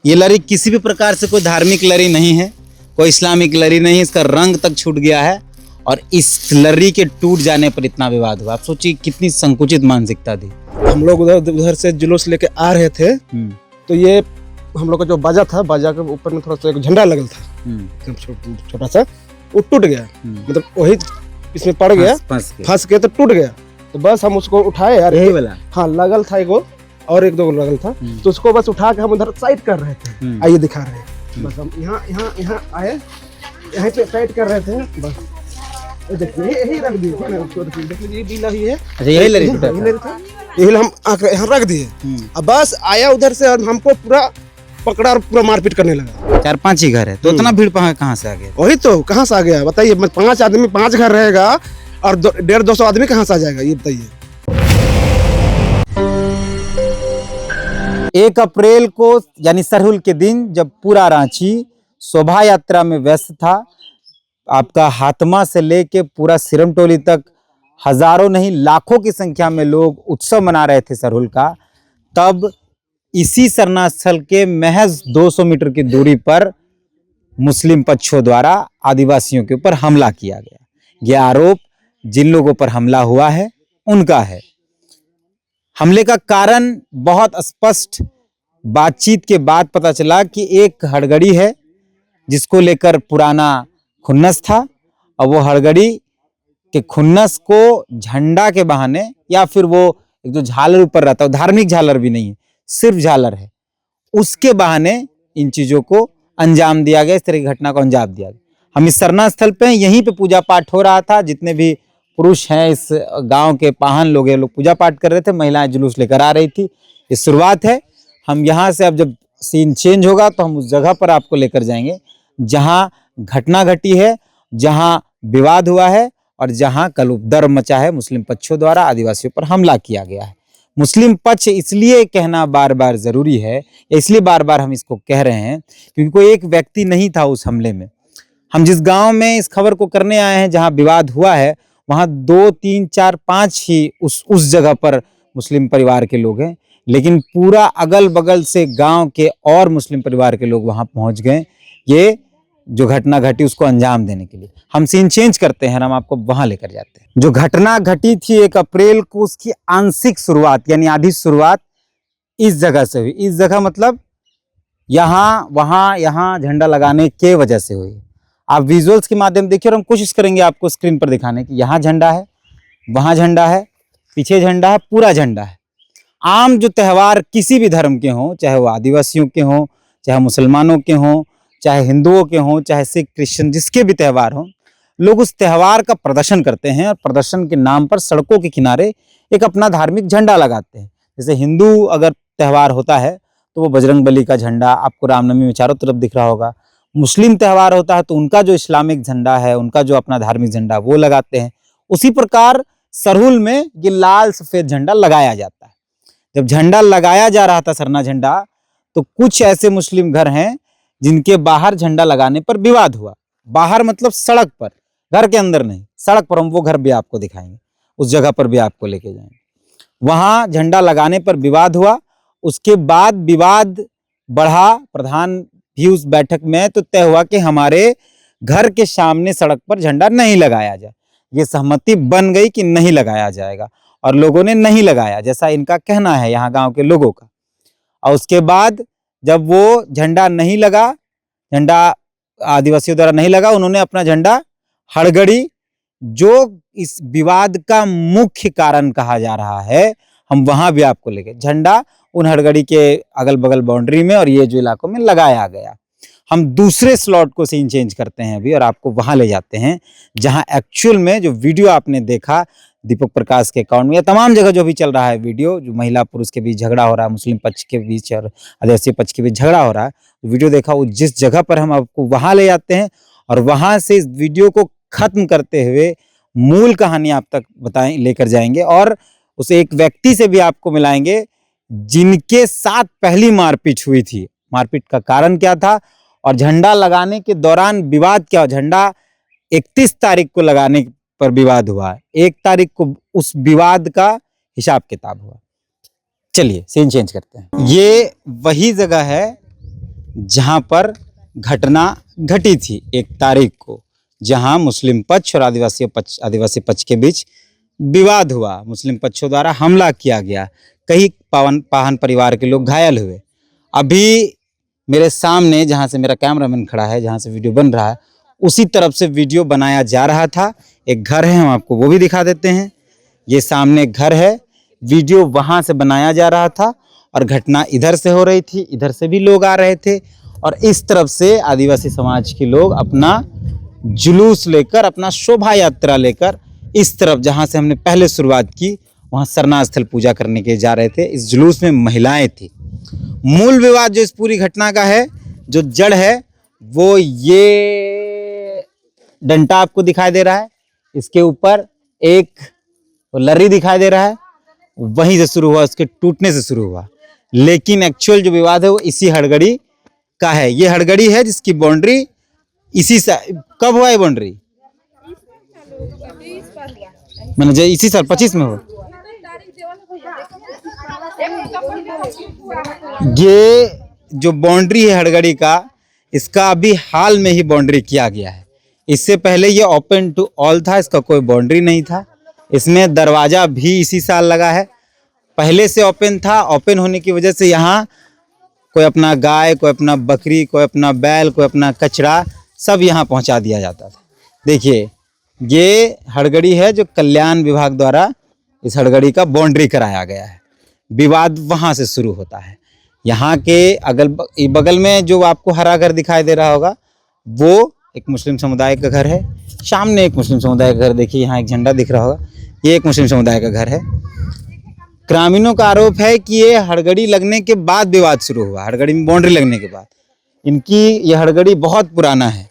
ये लरी किसी भी प्रकार से कोई धार्मिक लरी नहीं है, कोई इस्लामिक लरी नहीं है। इसका रंग तक छूट गया है और इस लरी के टूट जाने पर इतना विवाद हुआ। आप सोचिए कितनी संकुचित मानसिकता थी। हम लोग उधर से जुलूस लेके आ रहे थे, तो ये हम लोग का जो बाजा था, बाजा के ऊपर में थोड़ा सा एक झंडा लगल था, छोटा सा, वो टूट गया। मतलब वही इसमें पड़ गया, फंस गया तो टूट गया। तो बस हम उसको उठाए यार, यही वाला हाँ लगल था एगो और एक दो लगल था, तो उसको बस उठा के हम उधर साइड कर रहे थे। आइए दिखा रहे हैं, बस हम यहाँ आए, यहाँ पे साइड कर रहे थे। बस देखिए यही रख दिए, देखिए डीला ही है। अच्छा यही लरी टूटा था, यही हम यहाँ रख दिए। अब बस आया उधर से और हमको पूरा पकड़ा और पूरा मारपीट करने लगा। 4-5 ही घर है, तो इतना भीड़ कहाँ से आ गया? वही तो, कहाँ से आ गया बताइए? 5 आदमी 5 घर रहेगा और 150-200 आदमी कहाँ से आ जाएगा ये बताइए। 1 अप्रैल को यानी सरहुल के दिन जब पूरा रांची शोभा यात्रा में व्यस्त था, आपका हातमा से लेके पूरा सिरमटोली तक हजारों नहीं लाखों की संख्या में लोग उत्सव मना रहे थे सरहुल का, तब इसी सरना स्थल के महज 200 मीटर की दूरी पर मुस्लिम पक्षों द्वारा आदिवासियों के ऊपर हमला किया गया। यह आरोप जिन लोगों पर हमला हुआ है उनका है। हमले का कारण बहुत स्पष्ट बातचीत के बाद पता चला कि एक हड़गड़ी है जिसको लेकर पुराना खुन्नस था, और वो हड़गड़ी के खुन्नस को झंडा के बहाने, या फिर वो एक जो झालर ऊपर रहता है, धार्मिक झालर भी नहीं है, सिर्फ झालर है, उसके बहाने इन चीजों को अंजाम दिया गया, इस तरह की घटना को अंजाम दिया गया। हम इस सरना स्थल पे, यहीं पे पूजा पाठ हो रहा था। जितने भी पुरुष हैं इस गांव के पाहन लोग, ये लोग पूजा पाठ कर रहे थे, महिलाएं जुलूस लेकर आ रही थी। ये शुरुआत है। हम यहाँ से अब जब सीन चेंज होगा तो हम उस जगह पर आपको लेकर जाएंगे जहां घटना घटी है, जहां विवाद हुआ है और जहां कल उपद्रव मचा है, मुस्लिम पक्षों द्वारा आदिवासियों पर हमला किया गया है। मुस्लिम पक्ष इसलिए कहना बार बार जरूरी है, इसलिए बार बार हम इसको कह रहे हैं क्योंकि कोई एक व्यक्ति नहीं था उस हमले में। हम जिस गांव में इस खबर को करने आए हैं, जहां विवाद हुआ है, वहां 2, 3, 4, 5 ही उस जगह पर मुस्लिम परिवार के लोग हैं, लेकिन पूरा अगल बगल से गांव के और मुस्लिम परिवार के लोग वहां पहुंच गए, ये जो घटना घटी उसको अंजाम देने के लिए। हम सीन चेंज करते हैं, हम आपको वहां लेकर जाते हैं। जो घटना घटी थी 1 अप्रैल को, उसकी आंशिक शुरुआत यानी आधी शुरुआत इस जगह से हुई। इस जगह मतलब यहाँ, वहां, यहाँ झंडा लगाने के वजह से हुई। आप विजुअल्स के माध्यम देखिए और हम कोशिश करेंगे आपको स्क्रीन पर दिखाने की। यहाँ झंडा है, वहां झंडा है, पीछे झंडा है, पूरा झंडा है। आम जो त्यौहार किसी भी धर्म के हों, चाहे वो आदिवासियों के हों, चाहे मुसलमानों के हों, चाहे हिंदुओं के हों, चाहे सिख क्रिश्चियन, जिसके भी त्यौहार हों, लोग उस त्यौहार का प्रदर्शन करते हैं और प्रदर्शन के नाम पर सड़कों के किनारे एक अपना धार्मिक झंडा लगाते हैं। जैसे हिंदू अगर त्यौहार होता है तो वो बजरंगबली का झंडा आपको रामनवमी में चारों तरफ दिख रहा होगा। मुस्लिम त्यौहार होता है तो उनका जो इस्लामिक झंडा है, उनका जो अपना धार्मिक झंडा वो लगाते हैं। उसी प्रकार सरहुल में ये लाल सफेद झंडा लगाया जाता है। जब झंडा लगाया जा रहा था, सरना झंडा, तो कुछ ऐसे मुस्लिम घर हैं जिनके बाहर झंडा लगाने पर विवाद हुआ। बाहर मतलब सड़क पर, घर के अंदर नहीं, सड़क पर। हम वो घर भी आपको दिखाएंगे, उस जगह पर भी आपको लेके जाएंगे। वहां झंडा लगाने पर विवाद हुआ। उसके बाद विवाद बढ़ा, प्रधान भी उस बैठक में, तो तय हुआ कि हमारे घर के सामने सड़क पर झंडा नहीं लगाया जाए। ये सहमति बन गई कि नहीं लगाया जाएगा, और लोगों ने नहीं लगाया, जैसा इनका कहना है यहाँ गांव के लोगों का। और उसके बाद जब वो झंडा नहीं लगा, झंडा आदिवासियों द्वारा नहीं लगा, उन्होंने अपना झंडा हड़गड़ी, जो इस विवाद का मुख्य कारण कहा जा रहा है, हम वहां भी आपको लेके, झंडा उन हड़गड़ी के अगल बगल बाउंड्री में और ये जो इलाकों में लगाया गया। हम दूसरे स्लॉट को सीन चेंज करते हैं अभी और आपको वहां ले जाते हैं जहां एक्चुअल में जो वीडियो आपने देखा दीपक प्रकाश के अकाउंट में, या तमाम जगह जो भी चल रहा है वीडियो, जो महिला पुरुष के बीच झगड़ा हो रहा है, मुस्लिम पक्ष के बीच और आदिवासी पक्ष के बीच झगड़ा हो रहा है, वीडियो देखा, वो जिस जगह पर हम आपको वहां ले जाते हैं और वहां से इस वीडियो को खत्म करते हुए मूल कहानी आप तक बताएं, लेकर जाएंगे, और उस एक व्यक्ति से भी आपको मिलाएंगे जिनके साथ पहली मारपीट हुई थी। मारपीट का कारण क्या था और झंडा लगाने के दौरान विवाद क्या। झंडा 31 तारीख को लगाने पर विवाद हुआ, 1 तारीख को उस विवाद का हिसाब किताब हुआ। चलिए सीन चेंज करते हैं। ये वही जगह है जहां पर घटना घटी थी 1 तारीख को, जहां मुस्लिम पक्ष और आदिवासी पक्ष के बीच विवाद हुआ। मुस्लिम पक्षों द्वारा हमला किया गया, कई पाहन परिवार के लोग घायल हुए। अभी मेरे सामने जहां से मेरा कैमरामैन खड़ा है, जहां से वीडियो बन रहा है, उसी तरफ से वीडियो बनाया जा रहा था। एक घर है, हम आपको वो भी दिखा देते हैं। ये सामने घर है, वीडियो वहां से बनाया जा रहा था और घटना इधर से हो रही थी, इधर से भी लोग आ रहे थे और इस तरफ से आदिवासी समाज के लोग अपना जुलूस लेकर, अपना शोभा यात्रा लेकर इस तरफ जहां से हमने पहले शुरुआत की, वहां सरना स्थल पूजा करने के जा रहे थे। इस जुलूस में महिलाएं थी। मूल विवाद जो इस पूरी घटना का है, जो जड़ है, वो ये डंडा आपको दिखाई दे रहा है, इसके ऊपर एक लर्री दिखाई दे रहा है, वहीं से शुरू हुआ, उसके टूटने से शुरू हुआ। लेकिन एक्चुअल जो विवाद है वो इसी हड़गड़ी का है। ये हड़गड़ी है जिसकी बाउंड्री इसी कब हुआ है बाउंड्री, मैंने जो इसी साल 25 में हुआ। ये जो बाउंड्री है हड़गड़ी का, इसका अभी हाल में ही बाउंड्री किया गया है। इससे पहले ये ओपन टू ऑल था, इसका कोई बाउंड्री नहीं था। इसमें दरवाजा भी इसी साल लगा है, पहले से ओपन था। ओपन होने की वजह से यहाँ कोई अपना गाय, कोई अपना बकरी, कोई अपना बैल, कोई अपना कचरा, सब यहाँ पहुँचा दिया जाता था। देखिए ये हड़गड़ी है जो कल्याण विभाग द्वारा इस हड़गड़ी का बाउंड्री कराया गया है। विवाद वहाँ से शुरू होता है। यहाँ के बगल में जो आपको हरा घर दिखाई दे रहा होगा, वो एक मुस्लिम समुदाय का घर है। सामने एक मुस्लिम समुदाय का घर, देखिए यहाँ एक झंडा दिख रहा होगा, ये एक मुस्लिम समुदाय का घर है। ग्रामीणों का आरोप है कि ये हड़गड़ी लगने के बाद विवाद शुरू हुआ, हड़गड़ी में बाउंड्री लगने के बाद। इनकी ये हड़गड़ी बहुत पुराना है,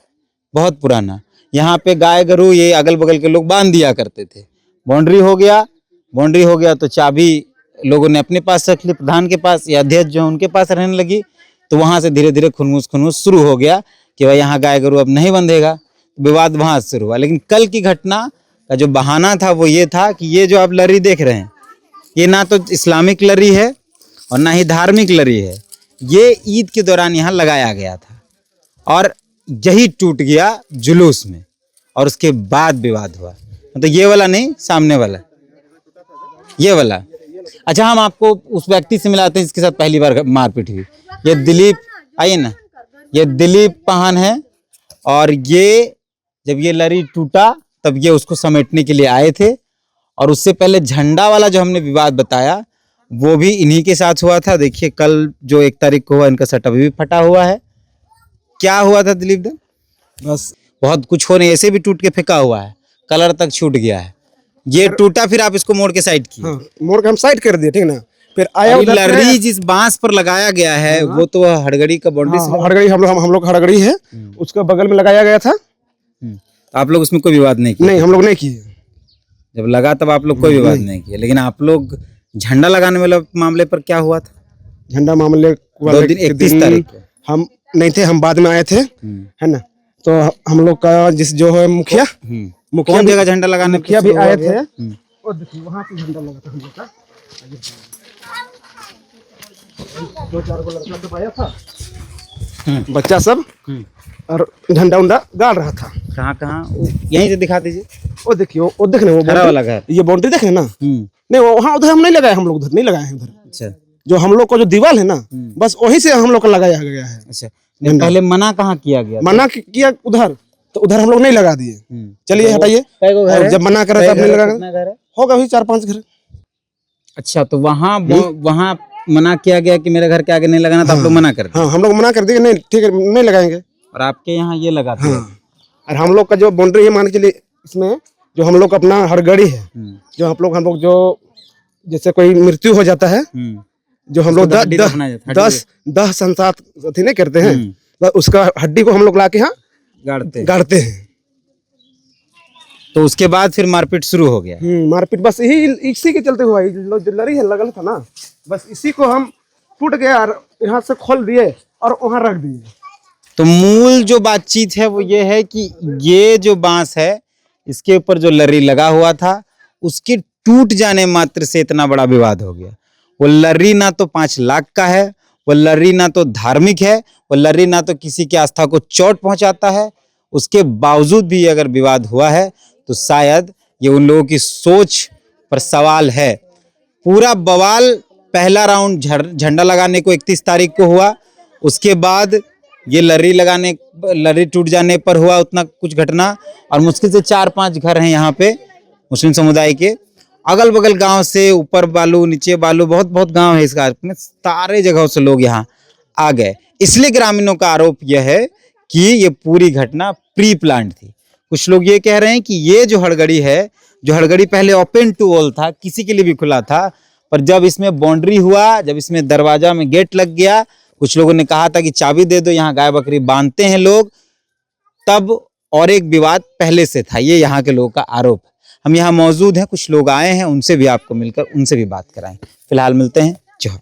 बहुत पुराना। यहाँ पे गाय गरू ये अगल बगल के लोग बांध दिया करते थे। बाउंड्री हो गया तो चाबी लोगों ने अपने पास रख ली, प्रधान के पास या अध्यक्ष जो उनके पास रहने लगी। तो वहाँ से धीरे धीरे खुनमुस शुरू हो गया कि भाई यहाँ गाय गरू अब नहीं बंधेगा। विवाद वहाँ से शुरू हुआ। लेकिन कल की घटना का जो बहाना था वो ये था कि ये जो आप लरी देख रहे हैं, ये ना तो इस्लामिक लरी है और ना ही धार्मिक लरी है। ये ईद के दौरान यहाँ लगाया गया था और यही टूट गया जुलूस में और उसके बाद विवाद हुआ। तो ये वाला नहीं, सामने वाला, ये वाला। अच्छा, हम आपको उस व्यक्ति से मिलाते हैं जिसके साथ पहली बार मारपीट हुई। ये दिलीप, आइए ना, ये दिलीप पाहन है और ये जब ये लरी टूटा तब ये उसको समेटने के लिए आए थे। और उससे पहले झंडा वाला जो हमने विवाद बताया वो भी इन्हीं के साथ हुआ था। देखिए कल जो 1 तारीख को हुआ, इनका शर्ट अभी भी फटा हुआ है। क्या हुआ था दिलीप दा? बस बहुत कुछ हो नहीं, ऐसे भी टूट के फेंका हुआ है, कलर तक छूट गया है। ये टूटा, फिर आप इसको मोड़ के साइड किए। हाँ, मोड़ के हम साइड कर दिए, ठीक ना। फिर आया उधर लर्री जिस बांस पर लगाया गया है वो तो हड़गड़ी का बाउंड्री से, हड़गड़ी हम लोग हड़गड़ी है, उसका बगल में लगाया गया था। आप लोग उसमें कोई विवाद नहीं किए? नहीं, हम लोग नहीं किए। जब लगा तब आप लोग कोई विवाद नहीं किए। लेकिन आप लोग झंडा लगाने वाले मामले पर क्या हुआ था? झंडा मामले 31 तारीख को हम नहीं थे, हम बाद में आए थे, है ना। तो हम लोग का जो है मुखिया कौन जगह झंडा लगाने, मुखिया भी आए थे। और देखिए वहाँ पे झंडा लगा था हम लोग का। 2-4 को लड़का सब आया था, बच्चा सब, और झंडा उंडा गाड़ रहा था। कहाँ यहीं से दिखा दीजिए। वो देखिए, वो देखने, वो हरा वाला घर, ये बाउंड्री देखे ना। नहीं, वो वहाँ उधर हम नहीं लगाए, हम लोग उधर नहीं लगाए हैं। उधर अच्छा, जो हम लोग का जो दीवार है ना, बस वहीं से हम लोग का लगाया गया है। अच्छा, पहले मना कहाँ किया गया? मना किया उधर, तो उधर हम लोग नहीं लगा दिए। चलिए हटाइए, जब मना करे तब नहीं लगा, होगा भी 4-5 घर। अच्छा, तो वहाँ मना किया गया कि मेरे घर के आगे नहीं लगाना, तो आप लोग मना कर दिए? हाँ, हम लोग मना कर दिए, नहीं ठीक है नहीं लगाएंगे। और आपके यहाँ ये लगाते हैं? और हम लोग का जो बाउंड्री है, मान के चलिए, इसमें जो हम लोग का अपना हड़गड़ी है, जो हम लोग जो जैसे कोई मृत्यु हो जाता है, जो हम लोग 10 संसार अथी नहीं करते हैं, बस उसका हड्डी को हम लोग लाके यहाँ गाड़ते हैं। तो उसके बाद फिर मारपीट शुरू हो गया? मारपीट बस इसी के चलते हुआ। जो लड़ी है लगल था ना, बस इसी को हम टूट गया और यहाँ से खोल दिए और वहाँ रख दिए। तो मूल जो बातचीत है वो ये है कि ये जो बांस है, इसके ऊपर जो लर्री लगा हुआ था, उसके टूट जाने मात्र से इतना बड़ा विवाद हो गया। वो लर्री ना तो 5 लाख का है, वह लर्री ना तो धार्मिक है, वह लर्री ना तो किसी की आस्था को चोट पहुंचाता है। उसके बावजूद भी अगर विवाद हुआ है तो शायद ये उन लोगों की सोच पर सवाल है। पूरा बवाल पहला राउंड झंडा लगाने को 31 तारीख को हुआ, उसके बाद ये लर्री टूट जाने पर हुआ उतना कुछ घटना। और मुश्किल से 4-5 घर हैं यहाँ पे मुस्लिम समुदाय के, अगल बगल गांव से, ऊपर बालू नीचे बालू, बहुत बहुत गांव है इस गांव में, सारे जगहों से लोग यहाँ आ गए। इसलिए ग्रामीणों का आरोप यह है कि ये पूरी घटना प्री प्लान्ड थी। कुछ लोग ये कह रहे हैं कि ये जो हड़गड़ी है, जो हड़गड़ी पहले ओपन टू ऑल था, किसी के लिए भी खुला था, पर जब इसमें बाउंड्री हुआ, जब इसमें दरवाजा में गेट लग गया, कुछ लोगों ने कहा था कि चाबी दे दो, यहाँ गाय बकरी बांधते हैं लोग, तब और एक विवाद पहले से था। ये यहाँ के लोगों का आरोप है। हम यहाँ मौजूद हैं, कुछ लोग आए हैं, उनसे भी आपको मिलकर उनसे भी बात कराएं। फिलहाल मिलते हैं। जय।